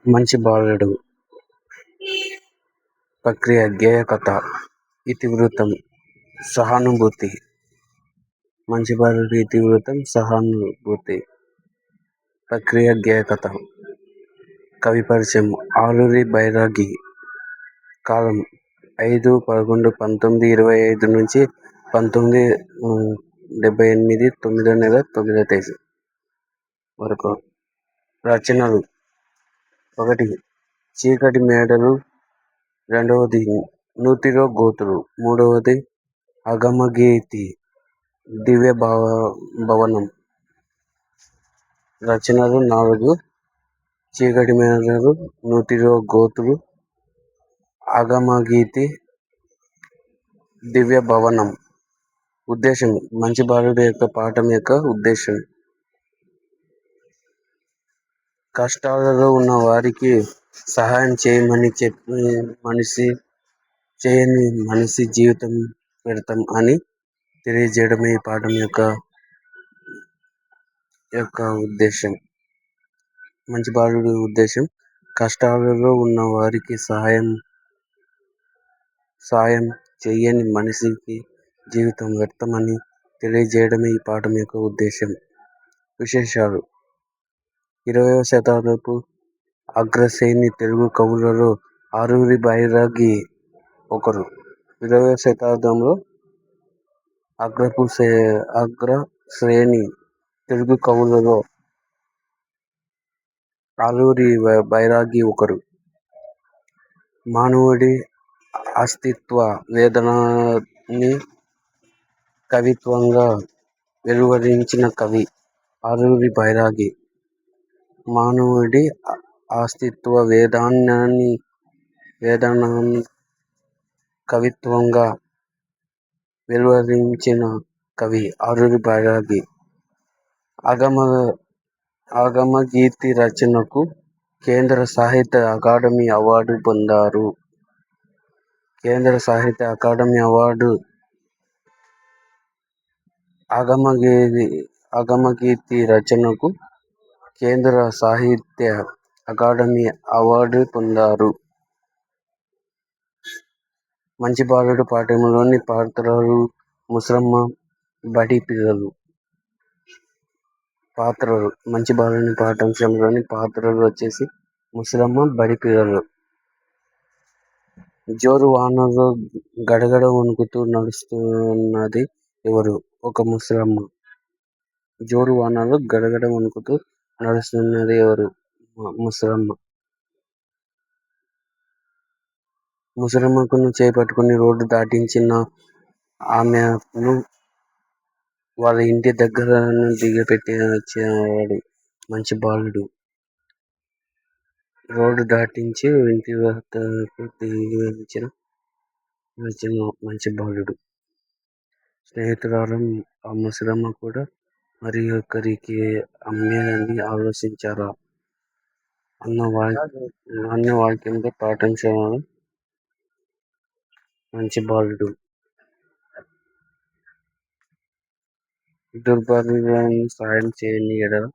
మంచి బాలుడు. ప్రక్రియ గేయ కథ. ఇతివృత్తం సహానుభూతి. మంచి బాలుడు ఇతివృత్తం సహానుభూతి. ప్రక్రియ గేయ కథ. కవి పరిచయం. ఆలూరి బైరాగి. కాలం 5/11/1925 నుంచి 1978 9వ నెల 9వ తేదీ వరకు. రచనలు: 1. చీకటి మేడలు, 2. నూతిలో గోతులు, 3. అగమగీతి, దివ్య భవనం. రచనలు: 4. చీకటి మేడలు, నూతిలో గోతులు, అగమగీతి, దివ్య భవనం. ఉద్దేశం: మంచి బాలుడు యొక్క పాఠం యొక్క ఉద్దేశం కష్టాలలో ఉన్న వారికి సహాయం చేయని మనిషి జీవితం వ్యర్థం అని తెలియజేయడమే ఈ పాఠం యొక్క ఉద్దేశం. మంచి బాలుడి ఉద్దేశం కష్టాలలో ఉన్న వారికి సాయం చేయని మనిషికి జీవితం వ్యర్థం అని తెలియజేయడమే ఈ పాఠం యొక్క ఉద్దేశం. విశేషాలు: 20వ శతాబ్దపు అగ్రశ్రేణి తెలుగు కవులలో ఆలూరి బైరాగి ఒకరు. 20వ శతాబ్దంలో అగ్రశ్రేణి తెలుగు కవులలో ఆలూరి బైరాగి ఒకరు. మానవుడి అస్తిత్వ వేదనని కవిత్వంగా వెలువరించిన కవి ఆలూరి బైరాగి. మానవుడి అస్తిత్వ వేదనని కవిత్వంగా వెలువరించిన కవి ఆలూరి బైరాగి. అగమగీతి రచనకు కేంద్ర సాహిత్య అకాడమీ అవార్డు పొందారు. కేంద్ర సాహిత్య అకాడమీ అవార్డు. అగమగీతి రచనకు కేంద్ర సాహిత్య అకాడమీ అవార్డు పొందారు. మంచి బాలుడు పాఠంలోని పాత్రలు: ముసలమ్మ, బడి పిల్లలు. పాత్రలు: మంచి బాలుని పాఠ్యాంశంలోని పాత్రలు వచ్చేసి ముసలమ్మ, బడి పిల్లలు. జోరు వానలో గడగడ వణుకుతూ నడుస్తున్నది ఎవరు? ఒక ముసలమ్మ. జోరు వానలో గడగడ వణుకుతూ నడుస్తున్నది ఎవరు? ముసలమ్మ. ముసలమ్మను చేపట్టుకుని రోడ్డు దాటించిన ఆమెను వాళ్ళ ఇంటి దగ్గర దిగపెట్టినవాడు మంచి బాలుడు. రోడ్డు దాటించి ఇంటి వద్దకు దిగవచ్చిన మంచి బాలుడు. స్నేహితురాలు ఆ ముసలమ్మ కూడా మరి ఒకరికి అమ్మేదని ఆలోచించారా అన్న వాక్యంతో పాఠ్యాంశాలు మంచి బాలుడు. దుర్బలులను సాయం చేయని ఎడల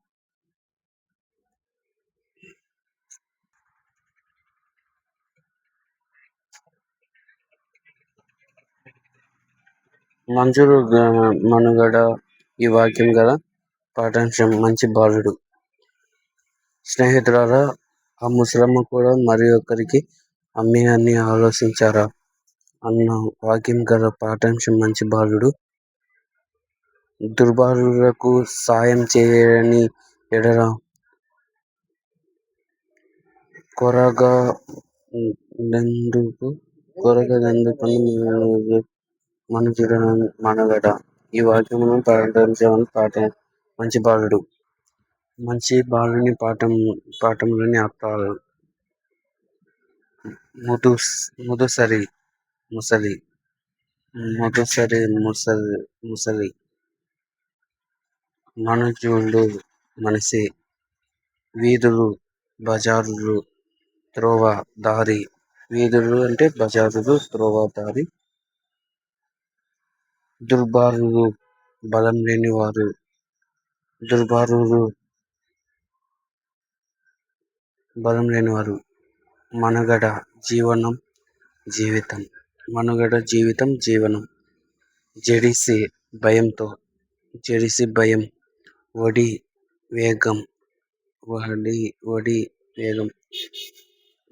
మనుషులు మనుగడ. ఈ వాక్యం గల పాఠ్యాంశం మంచి బాలుడు. స్నేహితురాల ఆ ముసలమ్మ కూడా మరి ఒకరికి అమ్మే అని ఆలోచించారా అన్న వాక్యం గల పాఠ్యాంశం మంచి బాలుడు. దుర్బలులకు సాయం చేయని ఎడల కొరగదెందుకు మనుషుల మనుగడ. ఈ వాక్యమును పాఠ్యాంశం మంచి బాలుడు. మంచి బాలుని పాఠంలోని అర్థాలు: ముదుసరి ముసలి. మనుజుడు మనిషి. వీధులు, బజారులు, త్రోవ, దారి. వీధులు అంటే బజారులు, త్రోవ, దారి. దుర్బారులు, బలం లేనివారు. దుర్బారులు బలం లేనివారు. మనుగడ జీవనం జీవితం. మనుగడ జీవితం జీవనం. జడిసి భయంతో. జడిసి భయం. వడి వేగం. వడి వేగం.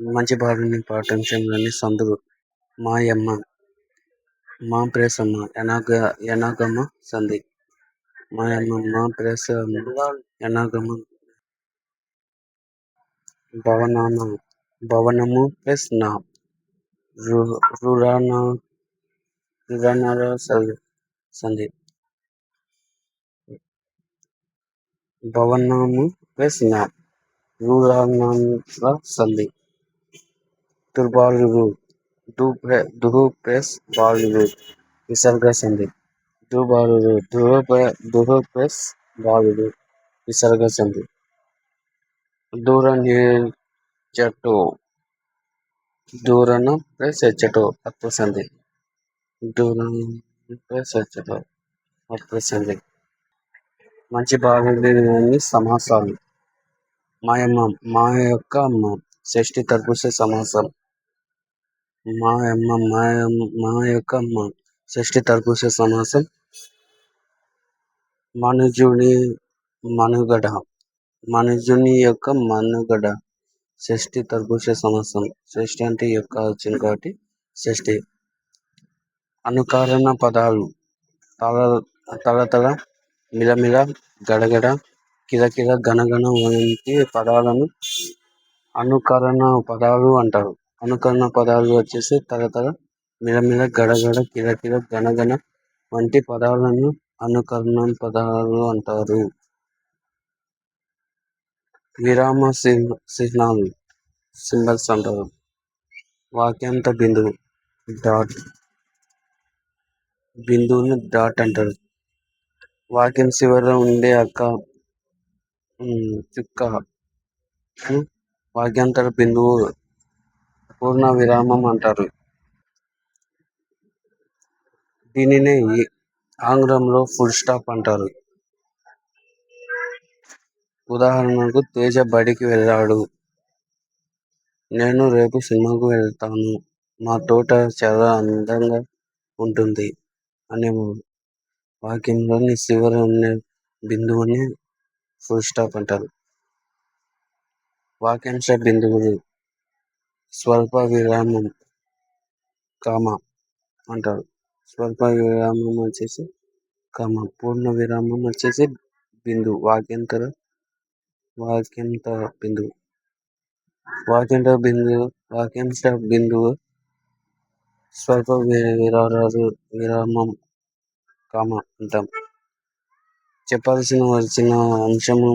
మంచి బాలుని పాఠ్యాంశంలోని సందులు. మాయమ్మ. మా ప్రేసమ్మ ఎనగమ సంధి. మాయమ్మ మా ప్రేసమ్మ ఎనగమ. భవనము ప్లస్ నా. రుణర సంధి. భవనము ప్లస్ నా. రుణర సంధి. దుర్బాలుడు. దుహు ప్లస్ బాలుడు విసర్గ సంధి. దుర్బాలుడు. దుహు ప్లస్ బాలుడు విసర్గ సంధి. దూర చెట్టు. దూరన ప్లస్ హెచ్చటు అత్వ సంధి. దూరం ప్లస్ హెచ్చటు అత్వ సంధి. మంచి బాలుని సమాసాలు. మాయమ్మ మా యొక్క అమ్మ. షష్ఠి తద్పురుష సమాసం. మా యొక్క అమ్మ షష్ఠి తద్పురుష సమాసం. మనుజుని మనుగడ. మనుజుని యొక్క మనుగడ షష్ఠి తద్పురుష సమాసం. షష్ఠి అంటే యొక్క వచ్చింది కాబట్టి షష్ఠి. అనుకరణ పదాలు. తల మిలమిల గడగడ కిలకిల గణగణ వంటి పదాలను అనుకరణ పదాలు అంటారు. అనుకరణ పదాలు వచ్చేసి తల మిలమిల గడగడ కిలకిల గణగణ వంటి పదాలను అనుకరణ పదాలు అంటారు. విరామ చిహ్నాలు సింబల్స్ అంటారు. వాక్యాంత బిందువు డాట్. బిందువుని డాట్ అంటారు. వాక్యం చివర ఉండే చుక్క వాక్యాంతర బిందువు పూర్ణ విరామం అంటారు. దీనినే ఆంగ్లంలో ఫుల్ స్టాప్ అంటారు. ఉదాహరణకు తేజ బడికి వెళ్ళాడు. నేను రేపు సినిమాకు వెళ్తాను. మా తోట చాలా అందంగా ఉంటుంది అనే వాక్యంలోని చివర ఉన్న బిందువుని ఫుల్ స్టాప్ అంటారు. వాక్యాంశ బిందువులు స్వల్ప విరామం కామ అంటారు. స్వల్ప విరామం వచ్చేసి కామ. పూర్ణ విరామం వచ్చేసి బిందువు. వాక్యంత బిందువు. వాక్యాంశ బిందువు స్వల్ప విరామం కామ అంటాం. చెప్పాల్సిన వచ్చిన అంశము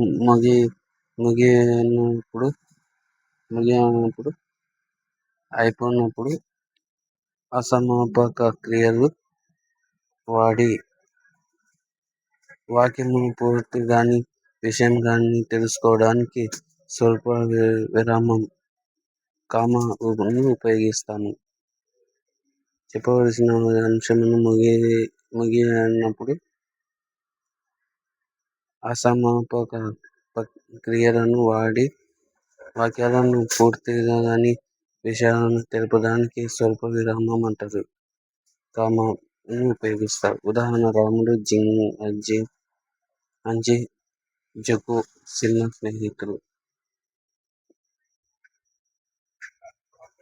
ముగియనప్పుడు అయిపోయినప్పుడు అసమాపక క్రియలు వాడి వాక్యమును పూర్తి గాని విషయం గాని తెలుసుకోవడానికి స్వల్ప విరామం కామను ఉపయోగిస్తాము. చెప్పవలసిన అంశమును ముగియనప్పుడు అసమాపక క్రియలను వాడి వాక్యాలను పూర్తిగా గాని విషయాలను తెలుపడానికి స్వల్ప విరామం అంటారు. కామను ఉపయోగిస్తారు. ఉదాహరణ రాముడు అంజి జగ్గు చిన్న స్నేహితులు.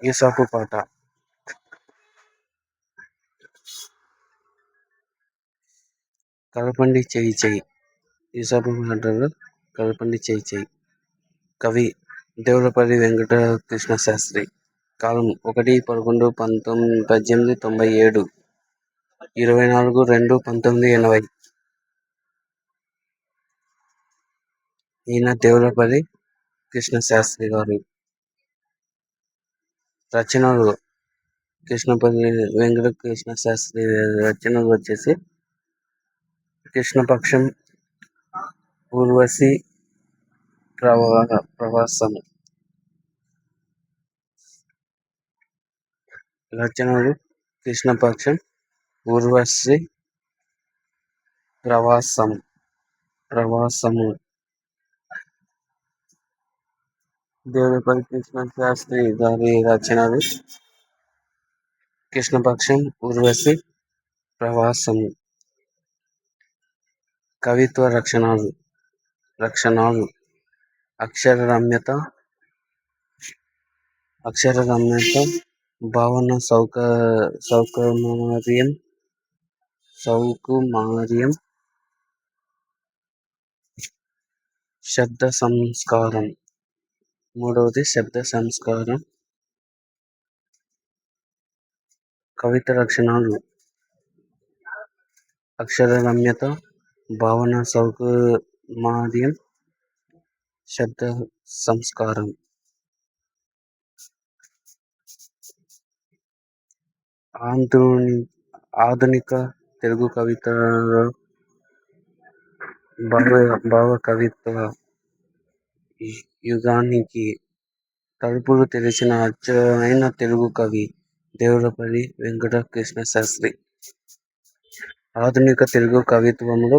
ఈసాపు పాట. కలపండి చేయి చేయి. ఈసాపు పాటలో కలపండి చేయి చేయి. కవి దేవులపల్లి వెంకట కృష్ణ శాస్త్రి. కాలం 1/11/1897. 24/2/1980. ఈయన దేవులపల్లి కృష్ణ శాస్త్రి గారు. రచనలు కృష్ణపల్లి వెంకట కృష్ణ శాస్త్రి రచనలు వచ్చేసి కృష్ణపక్షం, ఊర్వశి, ప్రవాసం. రచనలు కృష్ణపక్షం, ఊర్వశి, ప్రవాసము. దేవులపల్లి కృష్ణ శాస్త్రి గారి రచనలు కృష్ణపక్షం, ఊర్వశి, ప్రవాసము. కవిత్వ లక్షణాలు అక్షరరమ్యత, భావన సౌకుమార్యం, శబ్ద సంస్కారం. మూడవది శబ్ద సంస్కారం. కవిత లక్షణాలు అక్షరరమ్యత, భావన సౌకుమార్యం, శబ్ద సంస్కారం. ఆధునిక తెలుగు కవితలో భావ కవిత్వ యుగానికి తలుపులు తెరిచిన అచ్చమైన తెలుగు కవి దేవులపల్లి వెంకట కృష్ణ శాస్త్రి. ఆధునిక తెలుగు కవిత్వంలో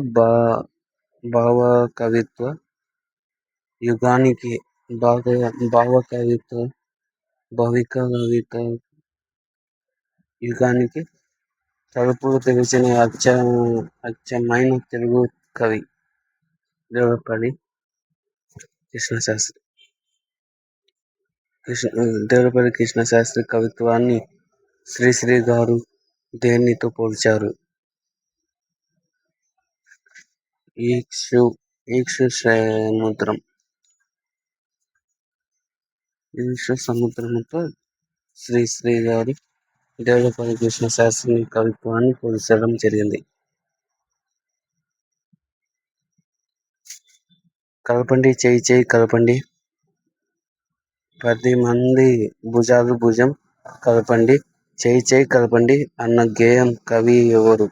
భావ కవిత్వ యుగానికి యుగానికి తలుపులు తెరిచిన అచ్చమైన తెలుగు కవి దేవులపల్లి కృష్ణశాస్త్రి. దేవులపల్లి కృష్ణశాస్త్రి కవిత్వాన్ని శ్రీశ్రీ గారు దేనితో పోల్చారు? సముద్రంతో శ్రీశ్రీ గారు దేవులపల్లి కృష్ణశాస్త్రి కవిత్వాన్ని పోల్చడం జరిగింది. కలపండి చేయి చేయి కలపండి, 10 మంది భుజాలు భుజం కలపండి, చేయి చేయి కలపండి అన్న గేయం కవి ఎవరు?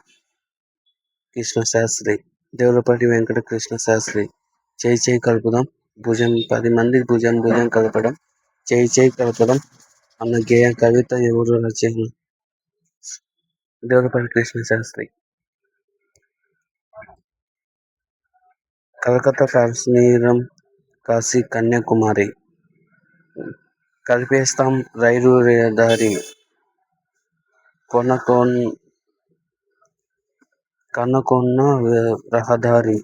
కృష్ణశాస్త్రి. దేవులపల్లి వెంకట కృష్ణశాస్త్రి. చేయి చేయి కలుపుదాం, 10 మంది భుజం భుజం కలపడం, చేయి చేయి కలపడం అన్న గేయ కవిత ఎవరు రచన? దేవులపల్లి కృష్ణశాస్త్రి. కలకత్తా, కాశ్మీరం, కాశీ, కన్యాకుమారి. కలిపేస్తాం రైలు దారి, కనకొన్న రహదారి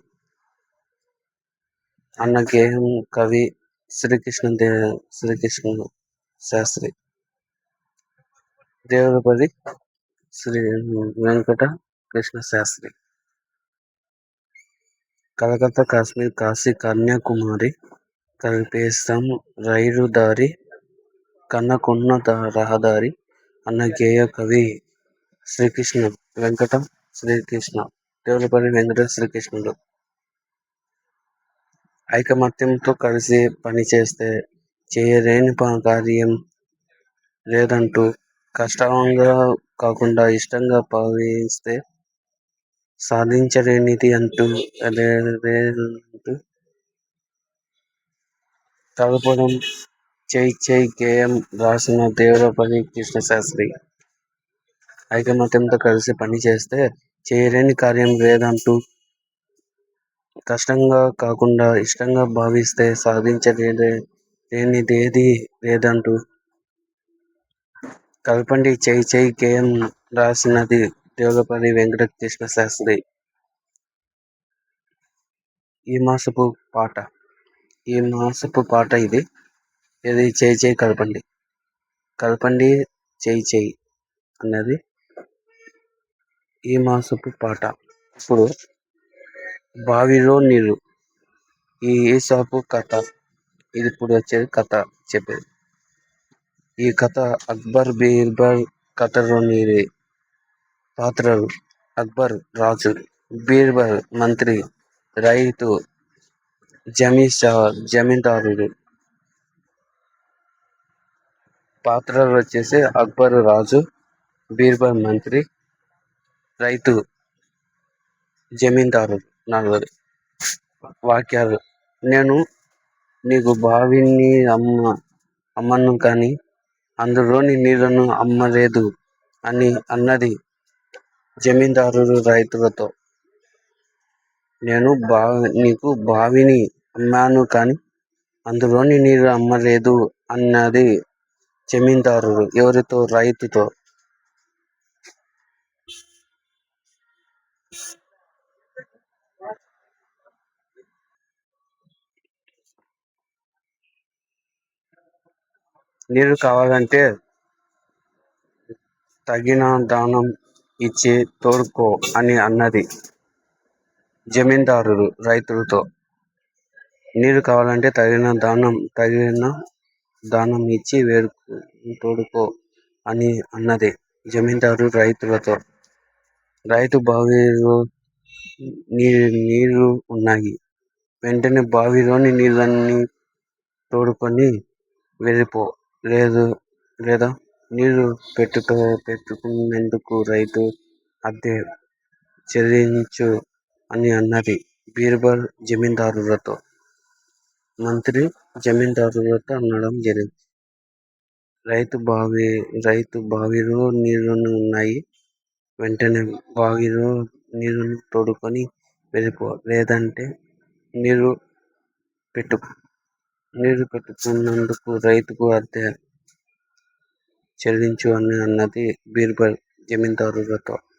అన్న గేయం కవి శ్రీకృష్ణ శాస్త్రి. దేవులపల్లి వెంకట కృష్ణ శాస్త్రి. కలకత్తా, కాశ్మీర్, కాశీ, కన్యాకుమారి. కలిపేస్తాం రైలు దారి, కన్నకున్న రహదారి అన్న గేయ కవి దేవులపల్లి వెంకట శ్రీకృష్ణుడు. ఐకమత్యంతో కలిసి పనిచేస్తే చేయలేని కార్యం లేదంటూ, కష్టంగా కాకుండా ఇష్టంగా భావిస్తే సాధించలేనిది అంటూ లేదంటూ కలపడం చేయి చేయి గేయం రాసిన దేవులపల్లి కృష్ణశాస్త్రి. ఐకమత్యంతో కలిసి పనిచేస్తే చేయలేని కార్యం లేదంటూ, కష్టంగా కాకుండా ఇష్టంగా భావిస్తే సాధించలేనిదేదీ లేదంటూ కలపండి చేయి చేయి గేయం రాసినది దేవులపల్లి వెంకట కృష్ణశాస్త్రి. ఈ మాసపు పాట ఇది చేయి చేయి కలపండి చేయి చేయి అన్నది ఈ మాసపు పాట. ఇప్పుడు బావిలో నీరు, ఈ ఈసాపు కథ. ఇది ఇప్పుడు వచ్చేది కథ చెప్పేది. ఈ కథ అక్బర్ బీర్బల్ కథలోని పాత్రలు: అక్బర్ రాజు, బీర్బల్ మంత్రి, రైతు, జమీందారుడు. పాత్రలు వచ్చేసి అక్బర్ రాజు, బీర్బల్ మంత్రి, రైతు, జమీందారుడు. 4. వాక్యాలు: నేను నీకు బావిని అమ్మను కానీ అందులోని నీళ్లను అమ్మలేదు అని అన్నది జమీందారుడు రైతులతో. నేను నీకు బావిని అమ్మాను కానీ అందులోని నీరు అమ్మలేదు అన్నది జమీందారు ఎవరితో? రైతుతో. నీరు కావాలంటే తగిన దానం ఇచ్చి తోడుకో అని అన్నది జమీందారు రైతులతో. నీరు కావాలంటే తగిన దానం ఇచ్చి తోడుకో అని అన్నది జమీందారు రైతులతో. రైతు బావిలో నీళ్లు ఉన్నాయి. వెంటనే బావిలోని నీళ్ళన్నీ తోడుకొని వెళ్ళిపో. లేదా నీరు పెట్టుకునేందుకు రైతు అద్దె చెల్లించు అని అన్నది బీర్బల్ జమీందారులతో. మంత్రి జమీందారులతో అనడం జరిగింది. రైతు బావిలో నీళ్లు ఉన్నాయి. వెంటనే బావిలో నీళ్లను తోడుకొని వెళ్ళిపో. లేదంటే నీరు పెట్టుకున్నందుకు రైతుకు అద్దె చెల్లించు అని అన్నది బీర్బల్ జమీందారులతో.